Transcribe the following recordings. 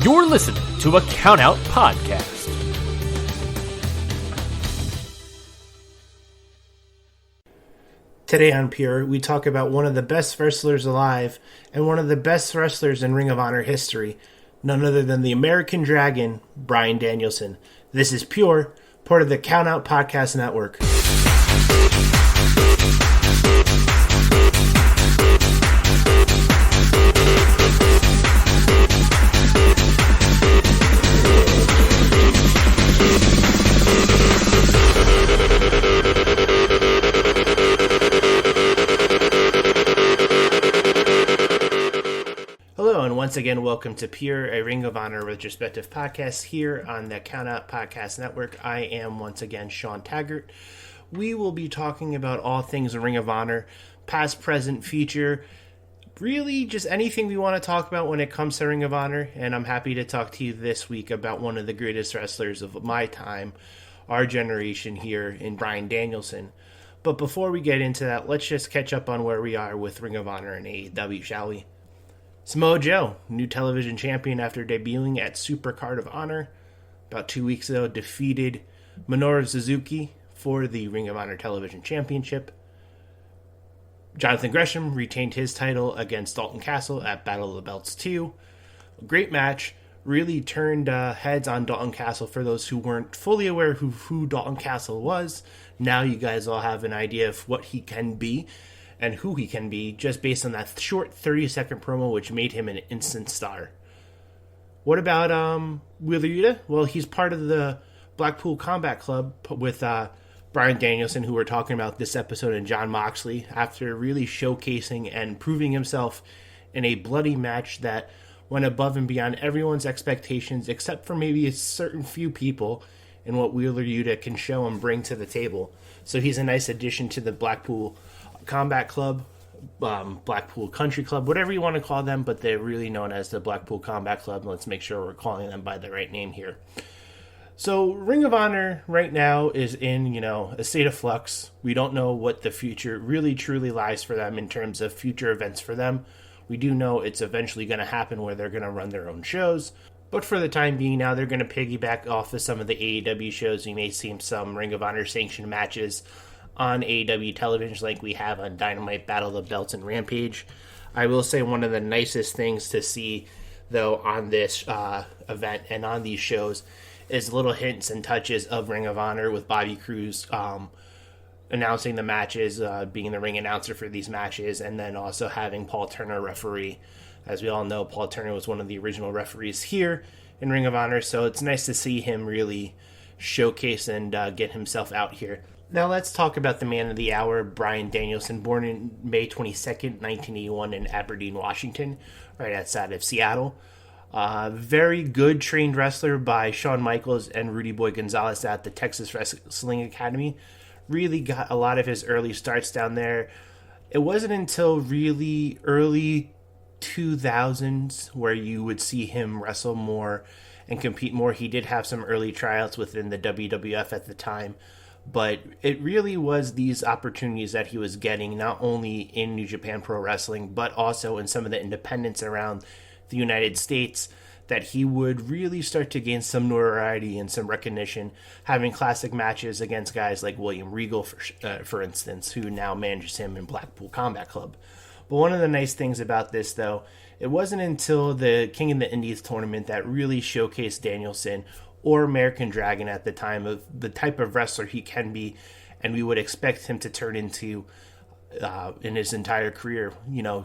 You're listening to a Countout Podcast. Today on Pure, we talk about one of the best wrestlers alive and one of the best wrestlers in Ring of Honor history, none other than the American Dragon, Bryan Danielson. This is Pure, part of the Countout Podcast Network. Hello, and once again, welcome to Pure, a Ring of Honor Retrospective podcast here on the Countout Podcast Network. I am once again Sean Taggart. We will be talking about all things Ring of Honor, past, present, future, really just anything we want to talk about when it comes to Ring of Honor. And I'm happy to talk to you this week about one of the greatest wrestlers of my time, our generation here, in Bryan Danielson. But before we get into that, let's just catch up on where we are with Ring of Honor and AEW, shall we? Samoa Joe, new television champion after debuting at Supercard of Honor about 2 weeks ago, defeated Minoru Suzuki for the Ring of Honor Television Championship. Jonathan Gresham retained his title against Dalton Castle at Battle of the Belts 2. A great match, really turned heads on Dalton Castle for those who weren't fully aware who Dalton Castle was. Now you guys all have an idea of what he can be and who he can be, just based on that short 30-second promo, which made him an instant star. What about Wheeler Yuta? Well, he's part of the Blackpool Combat Club with Bryan Danielson, who we're talking about this episode, and Jon Moxley, after really showcasing and proving himself in a bloody match that went above and beyond everyone's expectations, except for maybe a certain few people, in what Wheeler Yuta can show and bring to the table. So he's a nice addition to the Blackpool Combat Club, Blackpool Country Club, whatever you want to call them, but they're really known as the Blackpool Combat Club. Let's make sure we're calling them by the right name here. So Ring of Honor right now is in, a state of flux. We don't know what the future really truly lies for them in terms of future events for them. We do know it's eventually going to happen where they're going to run their own shows. But for the time being now, they're going to piggyback off of some of the AEW shows. You may see some Ring of Honor sanctioned matches on AEW television like we have on Dynamite, Battle of the Belts, and Rampage. I will say one of the nicest things to see, though, on this event and on these shows is little hints and touches of Ring of Honor with Bobby Cruise announcing the matches, being the ring announcer for these matches, and then also having Paul Turner referee. As we all know, Paul Turner was one of the original referees here in Ring of Honor, so it's nice to see him really showcase and get himself out here. Now let's talk about the man of the hour, Bryan Danielson, born in May 22nd, 1981 in Aberdeen, Washington, right outside of Seattle. Very good trained wrestler by Shawn Michaels and Rudy Boy Gonzalez at the Texas Wrestling Academy. Really got a lot of his early starts down there. It wasn't until really early 2000s where you would see him wrestle more and compete more. He did have some early tryouts within the WWF at the time, but it really was these opportunities that he was getting not only in New Japan Pro Wrestling, but also in some of the independents around the United States, that he would really start to gain some notoriety and some recognition, having classic matches against guys like William Regal, for instance, who now manages him in Blackpool Combat Club. But one of the nice things about this, though, it wasn't until the King of the Indies tournament that really showcased Danielson, or American Dragon at the time, of the type of wrestler he can be, and we would expect him to turn into in his entire career.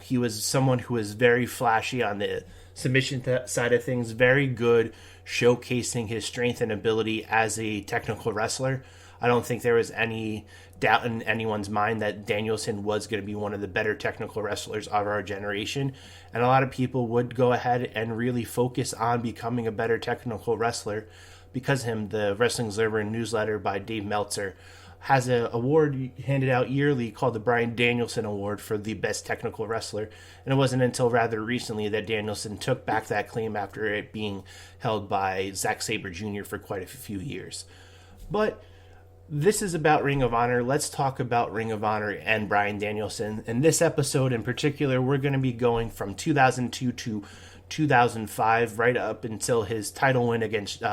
He was someone who was very flashy on the submission side of things, very good showcasing his strength and ability as a technical wrestler. I don't think there was any doubt in anyone's mind that Danielson was going to be one of the better technical wrestlers of our generation, and a lot of people would go ahead and really focus on becoming a better technical wrestler because of him. The Wrestling Observer newsletter by Dave Meltzer has an award handed out yearly called the Bryan Danielson Award for the best technical wrestler, and it wasn't until rather recently that Danielson took back that claim after it being held by Zack Sabre Jr. for quite a few years. But this is about Ring of Honor. Let's talk about Ring of Honor and Bryan Danielson. In this episode in particular, we're going to be going from 2002 to 2005, right up until his title win against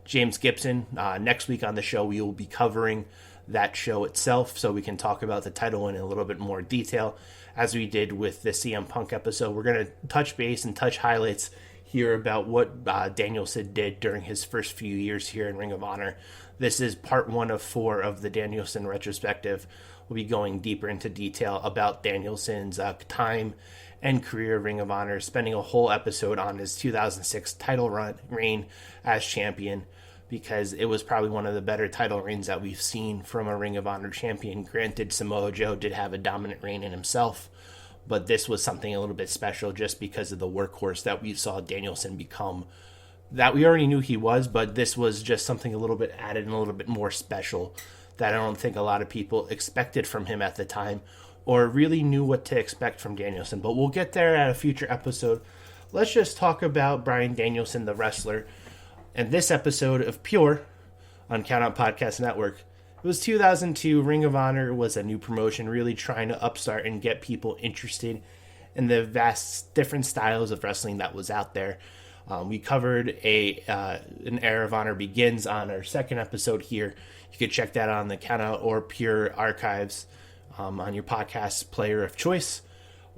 James Gibson. Next week on the show, we will be covering that show itself, so we can talk about the title win in a little bit more detail, as we did with the CM Punk episode. We're going to touch base and touch highlights here about what Danielson did during his first few years here in Ring of Honor. This is part 1 of 4 of the Danielson retrospective. We'll be going deeper into detail about Danielson's time and career of Ring of Honor, spending a whole episode on his 2006 title reign as champion, because it was probably one of the better title reigns that we've seen from a Ring of Honor champion. Granted, Samoa Joe did have a dominant reign in himself, but this was something a little bit special just because of the workhorse that we saw Danielson become, that we already knew he was, but this was just something a little bit added and a little bit more special that I don't think a lot of people expected from him at the time, or really knew what to expect from Danielson. But we'll get there at a future episode. Let's just talk about Bryan Danielson, the wrestler, and this episode of Pure on Count Out Podcast Network. It was 2002. Ring of Honor was a new promotion, really trying to upstart and get people interested in the vast different styles of wrestling that was out there. We covered an Era of Honor Begins on our second episode here. You could check that on the Count Out or Pure archives on your podcast player of choice.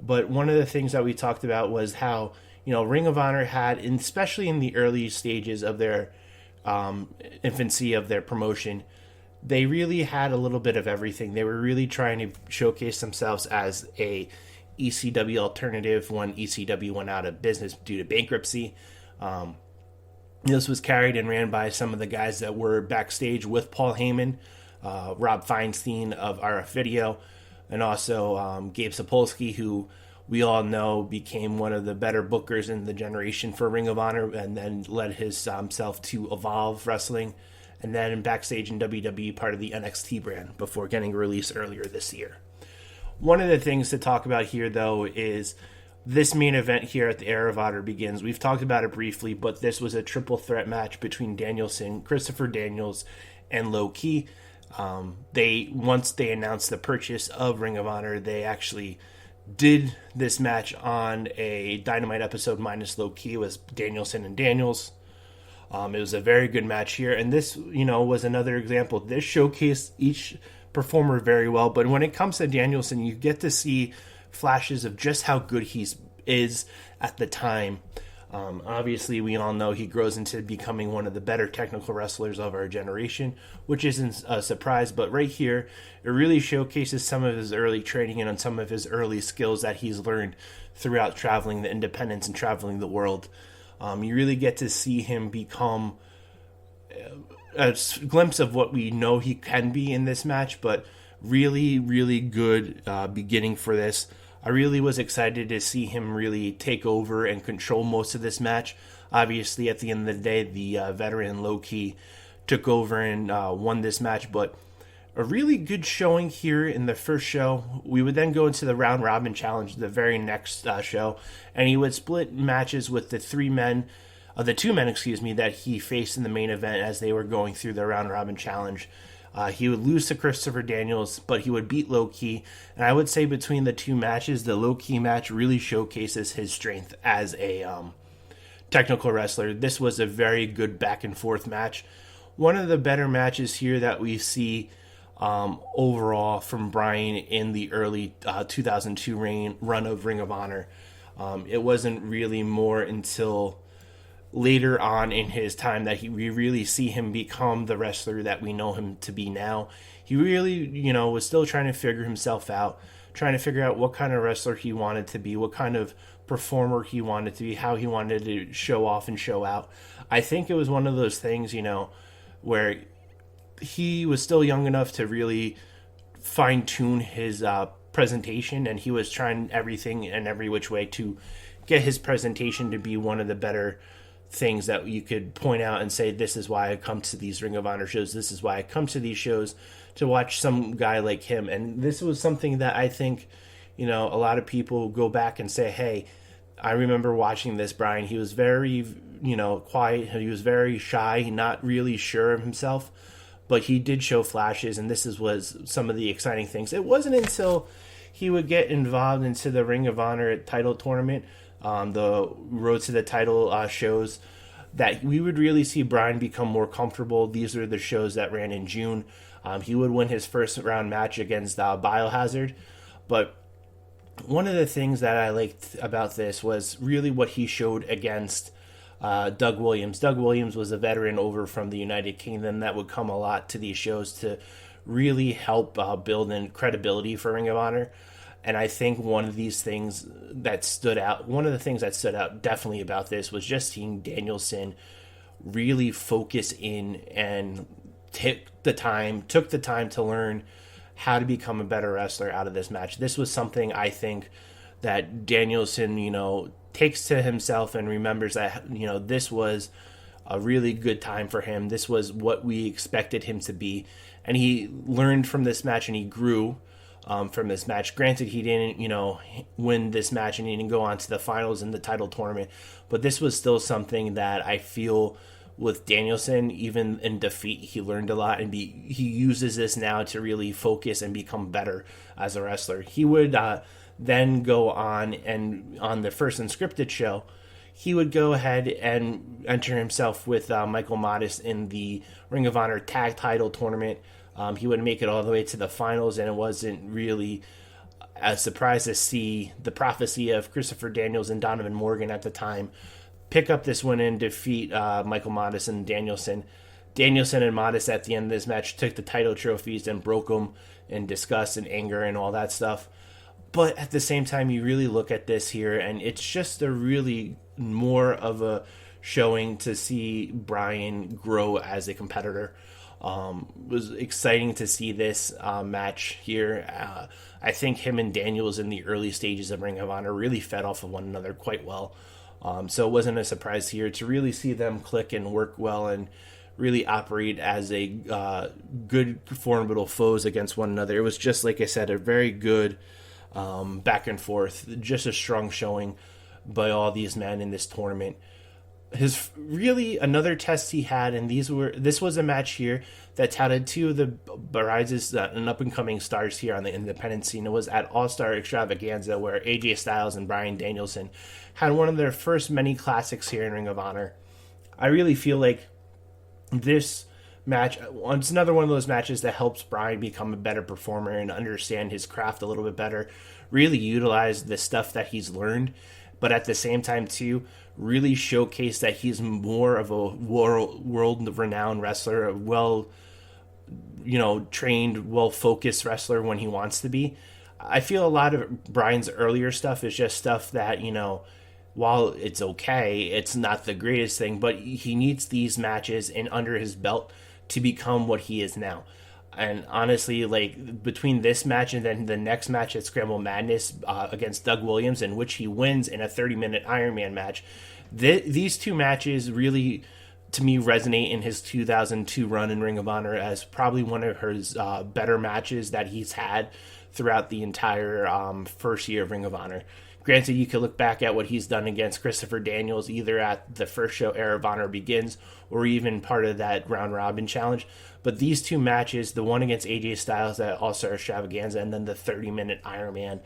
But one of the things that we talked about was how, Ring of Honor had, especially in the early stages of their infancy of their promotion, they really had a little bit of everything. They were really trying to showcase themselves as a ECW alternative when ECW went out of business due to bankruptcy. This was carried and ran by some of the guys that were backstage with Paul Heyman, Rob Feinstein of RF Video, and also Gabe Sapolsky, who we all know became one of the better bookers in the generation for Ring of Honor, and then led himself to Evolve Wrestling, and then backstage in WWE, part of the NXT brand, before getting released earlier this year. One of the things to talk about here, though, is this main event here at the Era of Honor Begins. We've talked about it briefly, but this was a triple threat match between Danielson, Christopher Daniels, and Low Ki. Once they announced the purchase of Ring of Honor, they actually did this match on a Dynamite episode minus Low Ki. It was Danielson and Daniels. It was a very good match here, and this, was another example. This showcased each performer very well, but when it comes to Danielson, you get to see flashes of just how good he is at the time. Obviously, we all know he grows into becoming one of the better technical wrestlers of our generation, which isn't a surprise, but right here, it really showcases some of his early training and on some of his early skills that he's learned throughout traveling the independents and traveling the world. You really get to see him become a glimpse of what we know he can be in this match, but really, really good beginning for this. I really was excited to see him really take over and control most of this match. Obviously, at the end of the day, the veteran Low Ki took over and won this match, but a really good showing here in the first show. We would then go into the round robin challenge the very next show, and he would split matches with the two men, that he faced in the main event as they were going through the round robin challenge. He would lose to Christopher Daniels, but he would beat Low Ki. And I would say between the two matches, the Low Ki match really showcases his strength as a technical wrestler. This was a very good back and forth match. One of the better matches here that we see overall from Bryan in the early 2002 run of Ring of Honor. It wasn't really more until later on in his time that we really see him become the wrestler that we know him to be now. He really, was still trying to figure himself out, trying to figure out what kind of wrestler he wanted to be, what kind of performer he wanted to be, how he wanted to show off and show out. I think it was one of those things, where he was still young enough to really fine-tune his presentation, and he was trying everything and every which way to get his presentation to be one of the better things that you could point out and say, this is why I come to these Ring of Honor shows, this is why I come to these shows, to watch some guy like him. And this was something that I think, a lot of people go back and say, hey, I remember watching this Bryan. He was very, quiet. He was very shy, not really sure of himself, but he did show flashes, and was some of the exciting things. It wasn't until he would get involved into the Ring of Honor title tournament the Road to the Title shows, that we would really see Bryan become more comfortable. These are the shows that ran in June. He would win his first round match against Biohazard. But one of the things that I liked about this was really what he showed against Doug Williams. Doug Williams was a veteran over from the United Kingdom that would come a lot to these shows to really help build in credibility for Ring of Honor. And I think one of the things that stood out definitely about this was just seeing Danielson really focus in and took the time to learn how to become a better wrestler out of this match. This was something I think that Danielson, takes to himself and remembers that, this was a really good time for him. This was what we expected him to be. And he learned from this match and he grew from this match. Granted, he didn't, win this match and he didn't go on to the finals in the title tournament. But this was still something that I feel with Danielson, even in defeat, he learned a lot, and he uses this now to really focus and become better as a wrestler. He would then go on, and on the first unscripted show, he would go ahead and enter himself with Michael Modest in the Ring of Honor Tag Title Tournament. He would make it all the way to the finals, and it wasn't really a surprise to see the prophecy of Christopher Daniels and Donovan Morgan at the time pick up this win and defeat Michael Modest and Danielson. Danielson and Modest at the end of this match took the title trophies and broke them in disgust and anger and all that stuff. But at the same time, you really look at this here, and it's just a really more of a showing to see Bryan grow as a competitor. It was exciting to see this match here. I think him and Daniels in the early stages of Ring of Honor really fed off of one another quite well. So it wasn't a surprise here to really see them click and work well and really operate as a good, formidable foes against one another. It was just, like I said, a very good back and forth, just a strong showing by all these men in this tournament. His really another test he had, and this was a match here that touted two of the rises and up and coming stars here on the independent scene. It was at All Star Extravaganza, where AJ Styles and Bryan Danielson had one of their first many classics here in Ring of Honor. I really feel like this match, it's another one of those matches that helps Bryan become a better performer and understand his craft a little bit better, really utilize the stuff that he's learned, but at the same time too, really showcase that he's more of a world-renowned wrestler, a trained, well-focused wrestler when he wants to be. I feel a lot of Bryan's earlier stuff is just stuff that, while it's okay, it's not the greatest thing, but he needs these matches and under his belt to become what he is now. And honestly, like, between this match and then the next match at Scramble Madness against Doug Williams, in which he wins in a 30-minute Iron Man match, these two matches really, to me, resonate in his 2002 run in Ring of Honor as probably one of his better matches that he's had throughout the entire first year of Ring of Honor. Granted, you could look back at what he's done against Christopher Daniels, either at the first show Era of Honor Begins or even part of that round robin challenge. But these two matches, the one against AJ Styles at All-Star Extravaganza and then the 30-minute Iron Man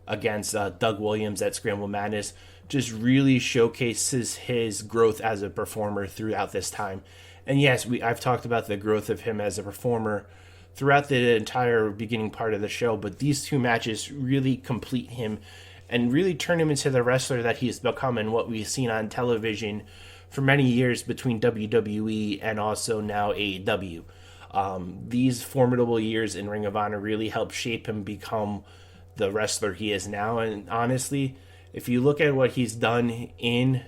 against Doug Williams at Scramble Madness, just really showcases his growth as a performer throughout this time. And yes, I've talked about the growth of him as a performer throughout the entire beginning part of the show, but these two matches really complete him and really turn him into the wrestler that he's become and what we've seen on television for many years between WWE and also now AEW. These formidable years in Ring of Honor really helped shape him become the wrestler he is now. And honestly, if you look at what he's done in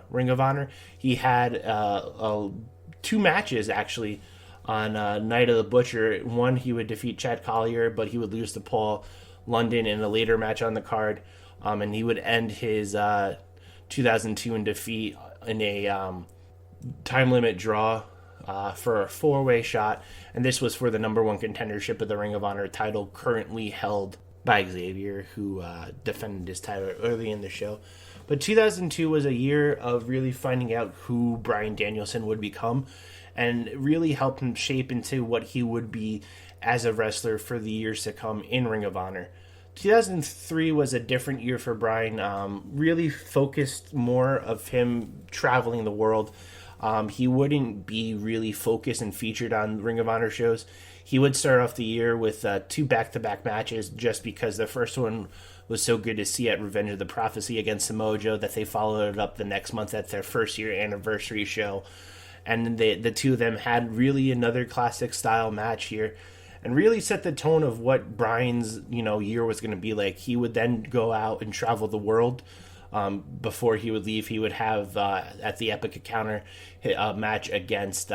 Ring of Honor, he had two matches actually on Night of the Butcher. One, he would defeat Chad Collier, but he would lose to Paul London in a later match on the card. And he would end his 2002 in defeat in a time limit draw for a 4-way shot. And this was for the number one contendership of the Ring of Honor title, currently held by Xavier, who defended his title early in the show. But 2002 was a year of really finding out who Bryan Danielson would become and really helped him shape into what he would be as a wrestler for the years to come in Ring of Honor. 2003 was a different year for Bryan. Really focused more of him traveling the world. He wouldn't be really focused and featured on Ring of Honor shows. He would start off the year with 2 back-to-back matches just because the first one was so good to see at Revenge of the Prophecy against Samoa Joe that they followed it up the next month at their first year anniversary show. And the two of them had really another classic style match here and really set the tone of what Bryan's year was going to be like. He would then go out and travel the world. Before he would leave, he would have at the Epic Encounter a match against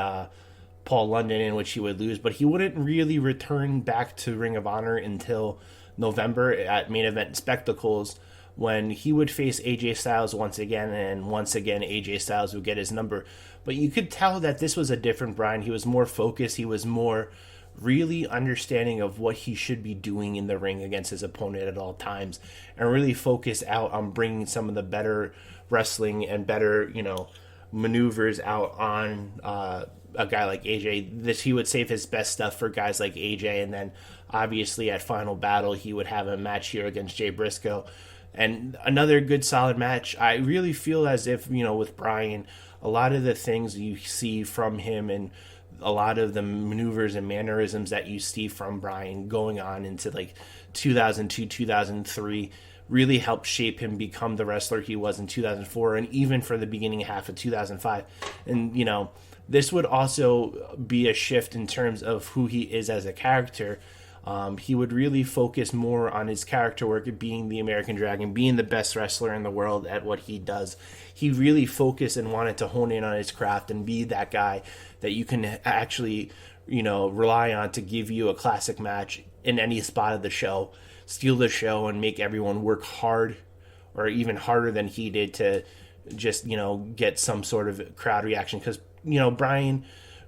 Paul London in which he would lose, but he wouldn't really return back to Ring of Honor until November at Main Event Spectacles, when he would face AJ Styles once again, and once again AJ Styles would get his number. But you could tell that this was a different Bryan. He was more focused. He was more really understanding of what he should be doing in the ring against his opponent at all times, and really focus out on bringing some of the better wrestling and better, maneuvers out on a guy like AJ. He would save his best stuff for guys like AJ, and then obviously at Final Battle he would have a match here against Jay Briscoe, and another good solid match. I really feel as if, with Bryan, a lot of the things you see from him and a lot of the maneuvers and mannerisms that you see from Bryan going on into like 2002, 2003 really helped shape him become the wrestler he was in 2004 and even for the beginning half of 2005. And, this would also be a shift in terms of who he is as a character. He would really focus more on his character work, being the American Dragon, being the best wrestler in the world at what he does. He really focused and wanted to hone in on his craft and be that guy that you can actually, rely on to give you a classic match in any spot of the show, steal the show, and make everyone work hard or even harder than he did to just, get some sort of crowd reaction. Because, Bryan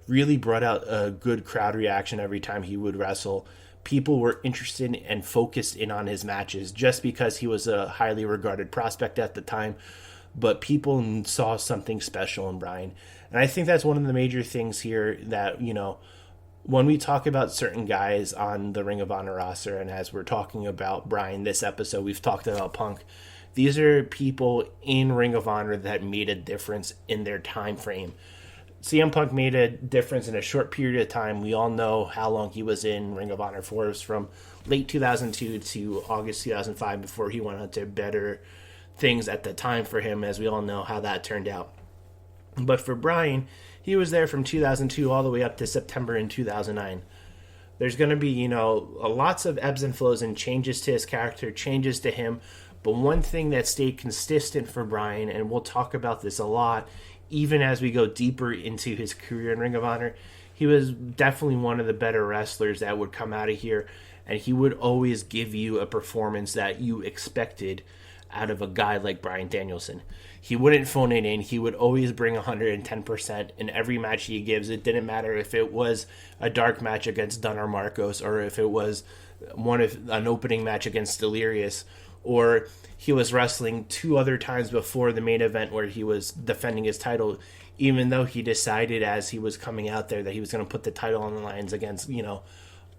really brought out a good crowd reaction every time he would wrestle. People were interested and focused in on his matches just because he was a highly regarded prospect at the time, but people saw something special in Bryan. And I think that's one of the major things here that, when we talk about certain guys on the Ring of Honor roster, and as we're talking about Bryan this episode, we've talked about Punk. These are people in Ring of Honor that made a difference in their time frame. CM Punk made a difference in a short period of time. We all know how long he was in Ring of Honor for. It was from late 2002 to August 2005 before he went on to better things at the time for him, as we all know how that turned out. But for Bryan, he was there from 2002 all the way up to September in 2009. There's going to be, lots of ebbs and flows and changes to his character, changes to him. But one thing that stayed consistent for Bryan, and we'll talk about this a lot, even as we go deeper into his career in Ring of Honor, he was definitely one of the better wrestlers that would come out of here, and he would always give you a performance that you expected out of a guy like Bryan Danielson. He wouldn't phone it in. He would always bring 110% in every match he gives. It didn't matter if it was a dark match against Dunn or Marcos, or if it was an opening match against Delirious, or he was wrestling 2 other times before the main event where he was defending his title, even though he decided as he was coming out there that he was going to put the title on the lines against,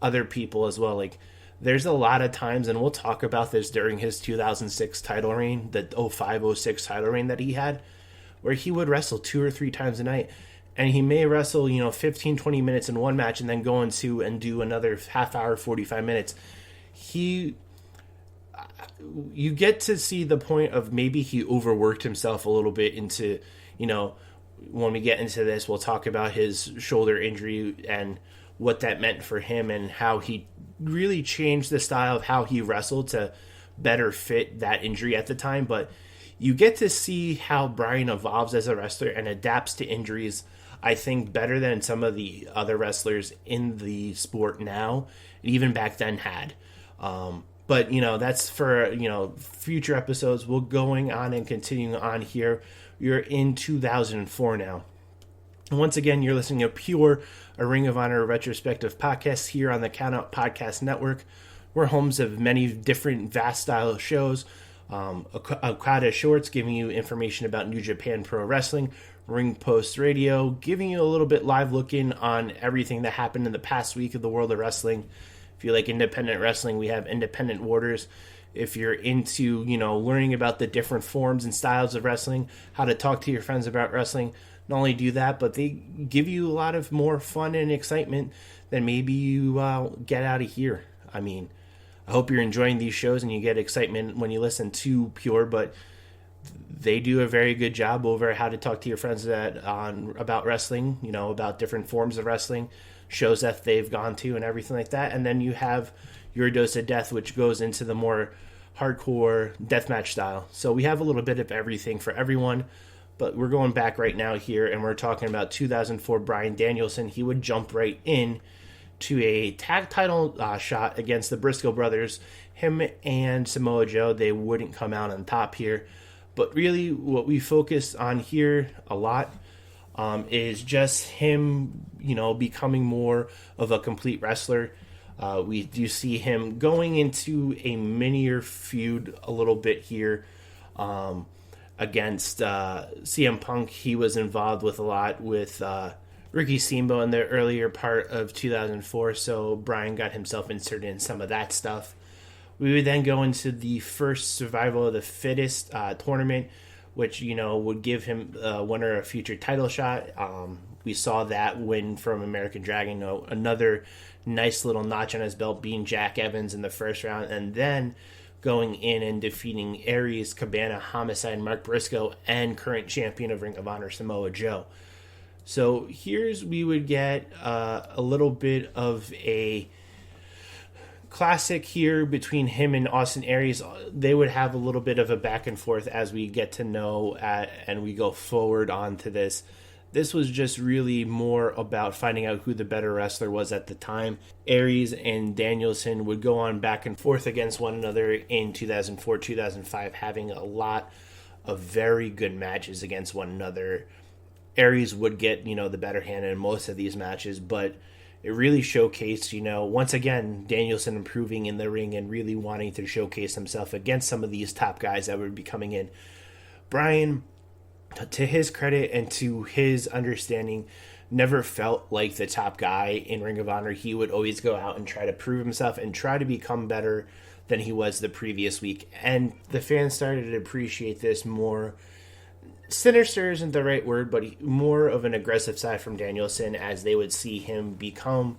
other people as well. Like, there's a lot of times, and we'll talk about this during his 2006 title reign, the 05-06 title reign that he had, where he would wrestle 2 or 3 times a night. And he may wrestle, 15, 20 minutes in one match and then go into and do another half hour, 45 minutes. You get to see the point of maybe he overworked himself a little bit into, when we get into this, we'll talk about his shoulder injury and what that meant for him and how he really changed the style of how he wrestled to better fit that injury at the time. But you get to see how Bryan evolves as a wrestler and adapts to injuries, I think, better than some of the other wrestlers in the sport now, even back then had. But, that's for, future episodes. We're going on and continuing on here. You're in 2004 now. Once again, you're listening to a Ring of Honor retrospective podcast here on the Countout Podcast Network. We're homes of many different vast style shows. Okada Shorts, giving you information about New Japan Pro Wrestling. Ring Post Radio, giving you a little bit live look in on everything that happened in the past week of the world of wrestling. If you like independent wrestling, we have Independent Warders. If you're into, learning about the different forms and styles of wrestling, how to talk to your friends about wrestling, not only do that, but they give you a lot of more fun and excitement than maybe you get out of here. I mean, I hope you're enjoying these shows and you get excitement when you listen to Pure, but they do a very good job over how to talk to your friends about wrestling, about different forms of wrestling, shows that they've gone to and everything like that. And then you have Your Dose of Death, which goes into the more hardcore deathmatch style. So we have a little bit of everything for everyone, but we're going back right now here, and we're talking about 2004 Bryan Danielson. He would jump right in to a tag title shot against the Briscoe brothers. Him and Samoa Joe, they wouldn't come out on top here. But really, what we focus on here a lot is just him, becoming more of a complete wrestler. We do see him going into a minier feud a little bit here against CM Punk. He was involved with a lot with Ricky Steamboat in the earlier part of 2004, so Bryan got himself inserted in some of that stuff. We would then go into the first Survival of the Fittest tournament, which, would give him winner a future title shot. We saw that win from American Dragon, another nice little notch on his belt, being Jack Evans in the first round, and then going in and defeating Aries, Cabana, Homicide, Mark Briscoe, and current champion of Ring of Honor, Samoa Joe. So we would get a little bit of a classic here between him and Austin Aries. They would have a little bit of a back and forth as we get to know and we go forward onto this. This was just really more about finding out who the better wrestler was at the time. Aries and Danielson would go on back and forth against one another in 2004, 2005, having a lot of very good matches against one another. Aries would get, the better hand in most of these matches, but it really showcased, once again, Danielson improving in the ring and really wanting to showcase himself against some of these top guys that would be coming in. Bryan, to his credit and to his understanding, never felt like the top guy in Ring of Honor. He would always go out and try to prove himself and try to become better than he was the previous week. And the fans started to appreciate this more. Sinister isn't the right word, but more of an aggressive side from Danielson, as they would see him become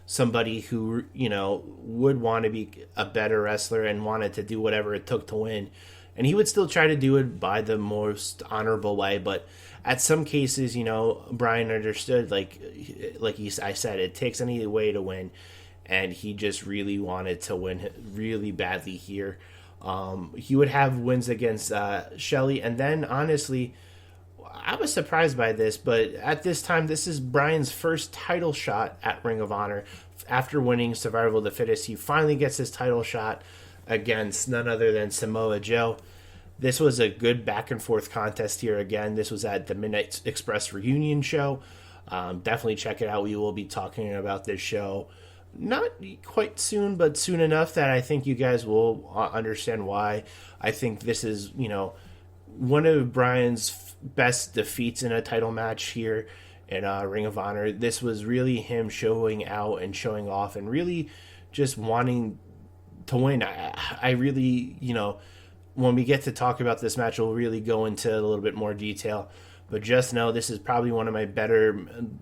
somebody who, would want to be a better wrestler and wanted to do whatever it took to win. And he would still try to do it by the most honorable way, but at some cases, Bryan understood, I said, it takes any way to win, and he just really wanted to win really badly here. He would have wins against Shelley, and then honestly, I was surprised by this, but at this time, this is Bryan's first title shot at Ring of Honor. After winning Survival of the Fittest, he finally gets his title shot against none other than Samoa Joe. This was a good back and forth contest here again. This was at the Midnight Express reunion show. Definitely check it out. We will be talking about this show not quite soon, but soon enough that I think you guys will understand why. I think this is, one of Bryan's best defeats in a title match here in Ring of Honor. This was really him showing out and showing off and really just wanting to win. I really, when we get to talk about this match, we'll really go into a little bit more detail. But just know this is probably one of my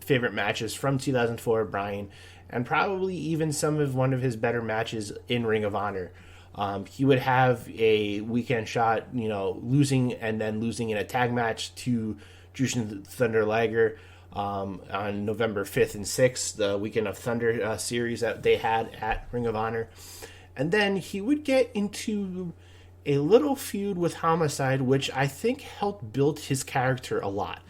favorite matches from 2004, Bryan, and probably even one of his better matches in Ring of Honor. He would have a weekend shot, losing in a tag match to Jushin Thunder Liger on November 5th and 6th, the Weekend of Thunder series that they had at Ring of Honor. And then he would get into a little feud with Homicide, which I think helped build his character a lot.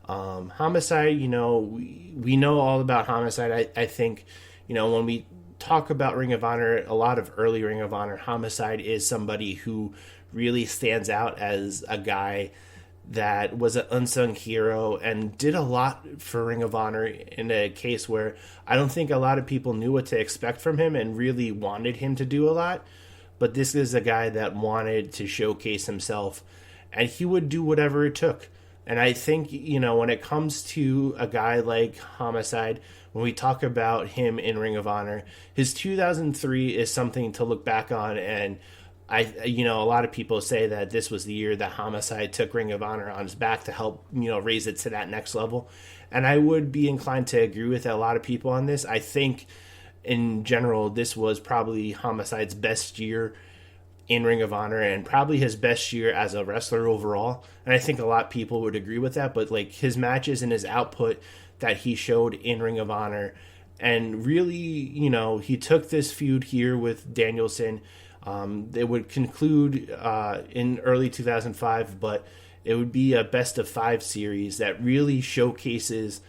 Homicide, we know all about Homicide. I think, when we talk about Ring of Honor, a lot of early Ring of Honor, Homicide is somebody who really stands out as a guy that was an unsung hero and did a lot for Ring of Honor in a case where I don't think a lot of people knew what to expect from him and really wanted him to do a lot. But this is a guy that wanted to showcase himself, and he would do whatever it took. And I think, when it comes to a guy like Homicide, when we talk about him in Ring of Honor, his 2003 is something to look back on. And a lot of people say that this was the year that Homicide took Ring of Honor on his back to help, raise it to that next level. And I would be inclined to agree with a lot of people on this. I think in general, this was probably Homicide's best year in Ring of Honor and probably his best year as a wrestler overall. And I think a lot of people would agree with that, but like his matches and his output that he showed in Ring of Honor, and really, he took this feud here with Danielson. It would conclude in early 2005, but it would be a best of 5 series that really showcases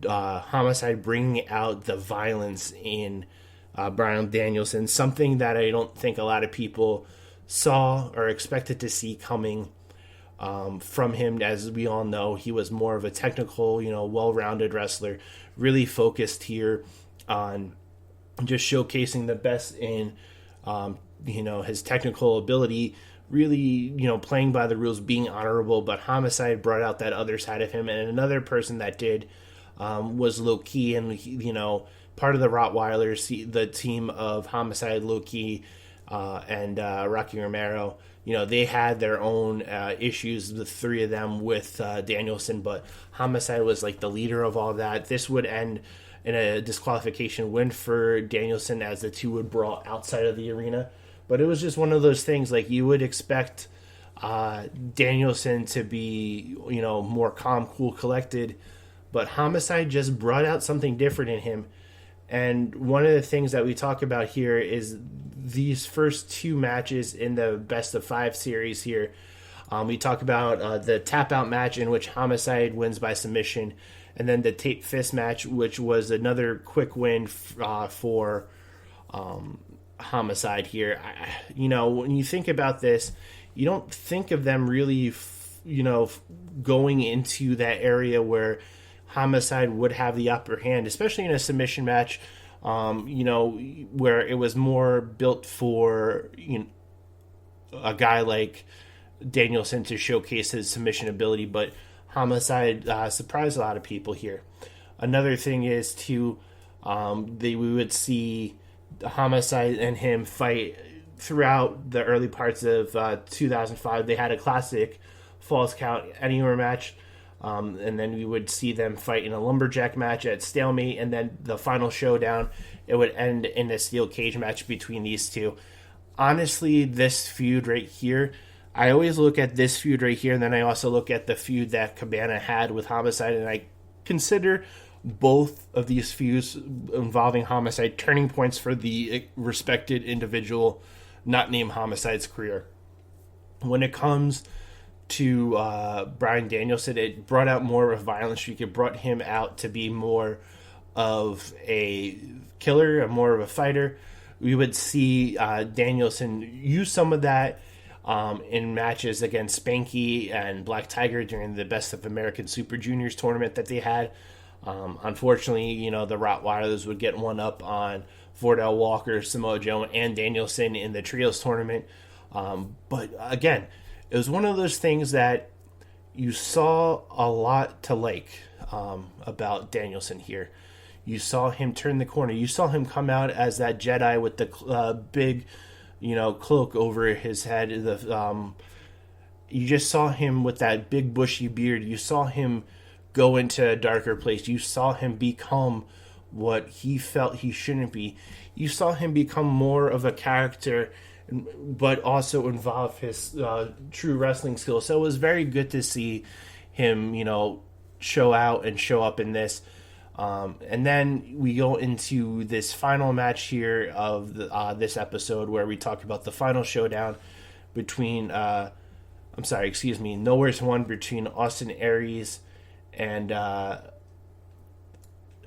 Homicide bringing out the violence in Bryan Danielson, something that I don't think a lot of people saw or expected to see coming from him. As we all know, he was more of a technical, well-rounded wrestler, really focused here on just showcasing the best in, his technical ability, really, playing by the rules, being honorable. But Homicide brought out that other side of him, and another person that did was Low Ki, and part of the Rottweilers, the team of Homicide, Low Ki, and Rocky Romero. They had their own issues, the 3 of them, with Danielson, but Homicide was like the leader of all that. This would end in a disqualification win for Danielson as the 2 would brawl outside of the arena. But it was just one of those things, like you would expect Danielson to be, more calm, cool, collected, but Homicide just brought out something different in him. And one of the things that we talk about here is these first 2 matches in the best of 5 series here. We talk about the tap out match in which Homicide wins by submission, and then the tape fist match, which was another quick win for Homicide here. When you think about this, you don't think of them really, going into that area where Homicide would have the upper hand, especially in a submission match, where it was more built for a guy like Danielson to showcase his submission ability. But Homicide surprised a lot of people here. Another thing is we would see Homicide and him fight throughout the early parts of 2005. They had a classic Falls Count Anywhere match. And then we would see them fight in a lumberjack match at Stalemate, and then the final showdown, it would end in a steel cage match between these 2. Honestly, this feud right here, I always look at this feud right here, and then I also look at the feud that Cabana had with Homicide, and I consider both of these feuds involving Homicide turning points for the respected individual not named Homicide's career. When it comes to Bryan Danielson, it brought out more of a violent streak. It brought him out to be more of a killer, more of a fighter. We would see Danielson use some of that in matches against Spanky and Black Tiger during the Best of American Super Juniors tournament that they had. Unfortunately, the Rottweilers would get one up on Vordell Walker, Samoa Joe, and Danielson in the Trios tournament. But again, it was one of those things that you saw a lot to like about Danielson here. You saw him turn the corner. You saw him come out as that Jedi with the big, cloak over his head. You just saw him with that big bushy beard. You saw him go into a darker place. You saw him become what he felt he shouldn't be. You saw him become more of a character, but also involve his true wrestling skills. So it was very good to see him, show out and show up in this. And then we go into this final match here of this episode where we talk about the final showdown between, Nowhere's One between Austin Aries and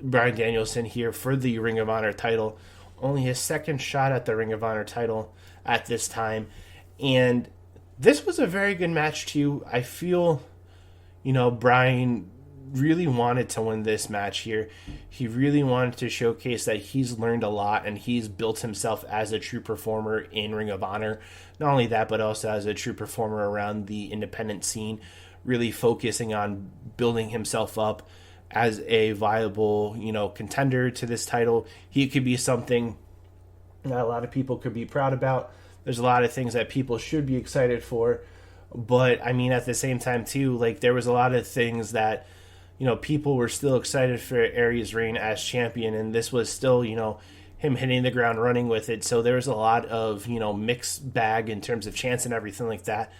Bryan Danielson here for the Ring of Honor title. Only his second shot at the Ring of Honor title at this time. And this was a very good match too. I feel, Bryan really wanted to win this match here. He really wanted to showcase that he's learned a lot and he's built himself as a true performer in Ring of Honor. Not only that, but also as a true performer around the independent scene. really focusing on building himself up as a viable, contender to this title. He could be something that a lot of people could be proud about. There's a lot of things that people should be excited for. But, I mean, at the same time, too, like, there was a lot of things that, people were still excited for Aries' reign as champion, and this was still, him hitting the ground running with it. So there was a lot of, mixed bag in terms of chance and everything like that.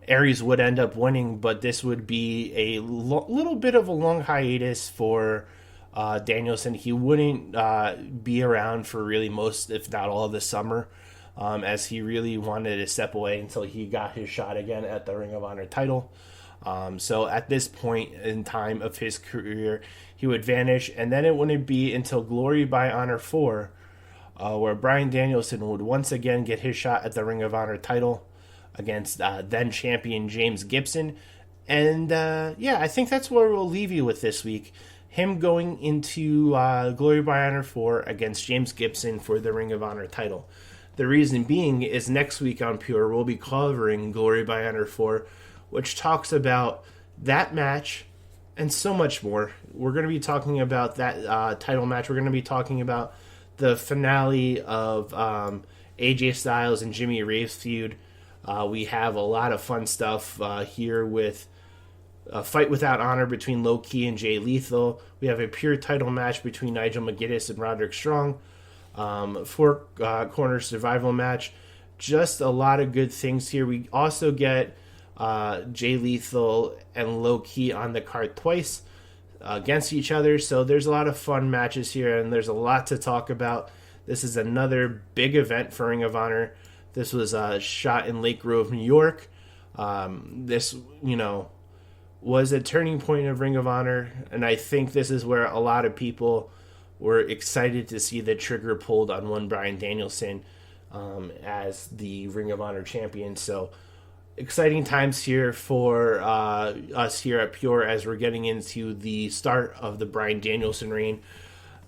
Aries would end up winning, but this would be a little bit of a long hiatus for Danielson. He wouldn't be around for really most, if not all, of the summer, as he really wanted to step away until he got his shot again at the Ring of Honor title. So at this point in time of his career, he would vanish, and then it wouldn't be until Glory by Honor 4, where Bryan Danielson would once again get his shot at the Ring of Honor title against then champion James Gibson. And I think that's where we'll leave you with this week. Him going into Glory by Honor 4 against James Gibson for the Ring of Honor title. The reason being is next week on Pure, we'll be covering Glory by Honor 4, which talks about that match and so much more. We're going to be talking about that title match. We're going to be talking about the finale of AJ Styles and Jimmy Rave's feud. We have a lot of fun stuff here with a fight without honor between Low Ki and Jay Lethal. We have a pure title match between Nigel McGuinness and Roderick Strong. Four corner survival match. Just a lot of good things here. We also get Jay Lethal and Low Ki on the card twice against each other. So there's a lot of fun matches here, and there's a lot to talk about. This is another big event for Ring of Honor. This was shot in Lake Grove, New York. This, was a turning point of Ring of Honor, and I think this is where a lot of people were excited to see the trigger pulled on one Bryan Danielson as the Ring of Honor champion. So exciting times here for us here at Pure as we're getting into the start of the Bryan Danielson reign.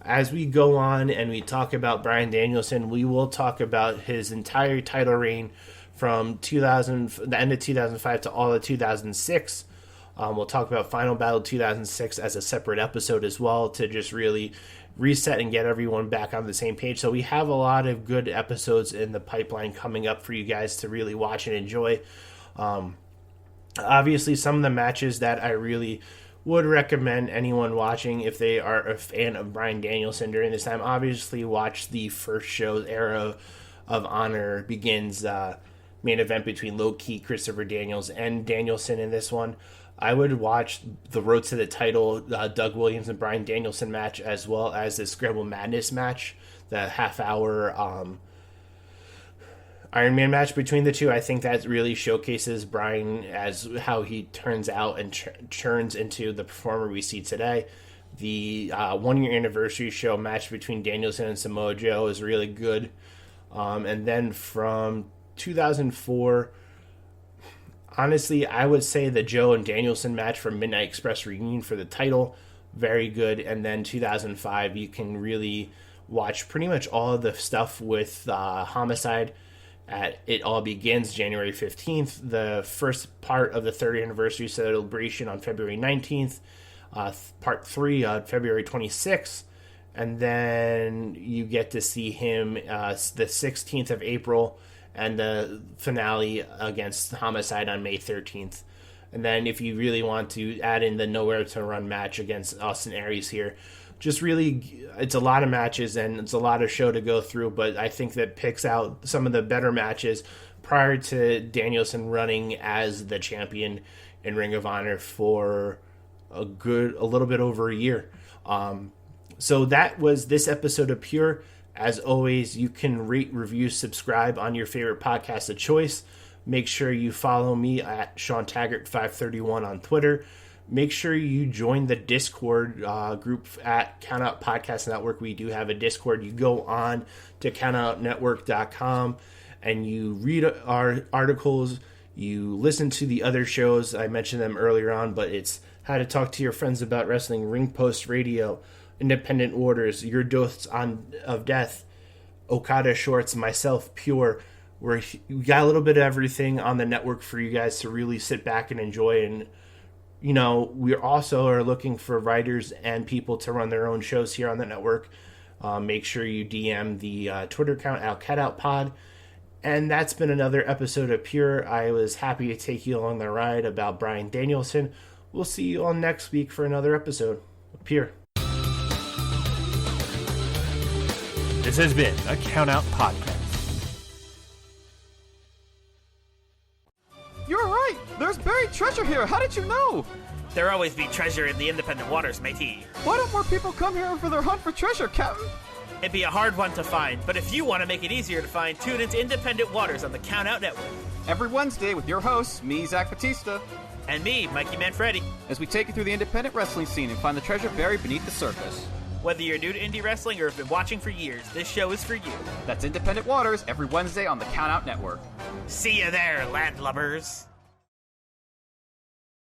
As we go on and we talk about Bryan Danielson, we will talk about his entire title reign from the end of 2005 to all of 2006. We'll talk about Final Battle 2006 as a separate episode as well to just really reset and get everyone back on the same page. So we have a lot of good episodes in the pipeline coming up for you guys to really watch and enjoy. Obviously, some of the matches that I really would recommend anyone watching if they are a fan of Bryan Danielson during this time, obviously watch the first show, Era of Honor Begins main event between Low Ki, Christopher Daniels, and Danielson in this one. I would watch the Road to the Title, Doug Williams and Bryan Danielson match, as well as the Scramble Madness match, the half-hour Iron Man match between the two. I think that really showcases Bryan as how he turns out and turns into the performer we see today. The 1-year anniversary show match between Danielson and Samoa Joe is really good. And then from 2004, honestly, I would say the Joe and Danielson match from Midnight Express Reunion for the title, very good. And then 2005, you can really watch pretty much all of the stuff with Homicide. It All Begins January 15th, the first part of the 30th anniversary celebration on February 19th, part 3 on February 26th, and then you get to see him the 16th of April, and the finale against Homicide on May 13th. And then if you really want to add in the Nowhere to Run match against Austin Aries here, just really, it's a lot of matches and it's a lot of show to go through, but I think that picks out some of the better matches prior to Danielson running as the champion in Ring of Honor for a little bit over a year. So that was this episode of Pure. As always, you can rate, review, subscribe on your favorite podcast of choice. Make sure you follow me at Sean Taggart 531 on Twitter. Make sure you join the Discord group at Countout Podcast Network. We do have a Discord. You go on to countoutnetwork.com and you read our articles. You listen to the other shows. I mentioned them earlier on, but it's How to Talk to Your Friends About Wrestling, Ring Post Radio, Independent Orders, Your Dose of Death, Okada Shorts, myself, Pure. we got a little bit of everything on the network for you guys to really sit back and enjoy. And, you know, we also are looking for writers and people to run their own shows here on the network. Make sure you DM the Twitter account, @CatOutPod. And that's been another episode of Pure. I was happy to take you along the ride about Bryan Danielson. We'll see you all next week for another episode of Pure. This has been a Count Out Podcast. You're right! There's buried treasure here! How did you know? There always be treasure in the independent waters, matey. Why don't more people come here for their hunt for treasure, Captain? It'd be a hard one to find, but if you want to make it easier to find, tune into Independent Waters on the Count Out Network. Every Wednesday with your hosts, me, Zach Batista. And me, Mikey Manfredi. As we take you through the independent wrestling scene and find the treasure buried beneath the surface. Whether you're new to indie wrestling or have been watching for years, this show is for you. That's Independent Waters every Wednesday on the Count Out Network. See you there, landlubbers.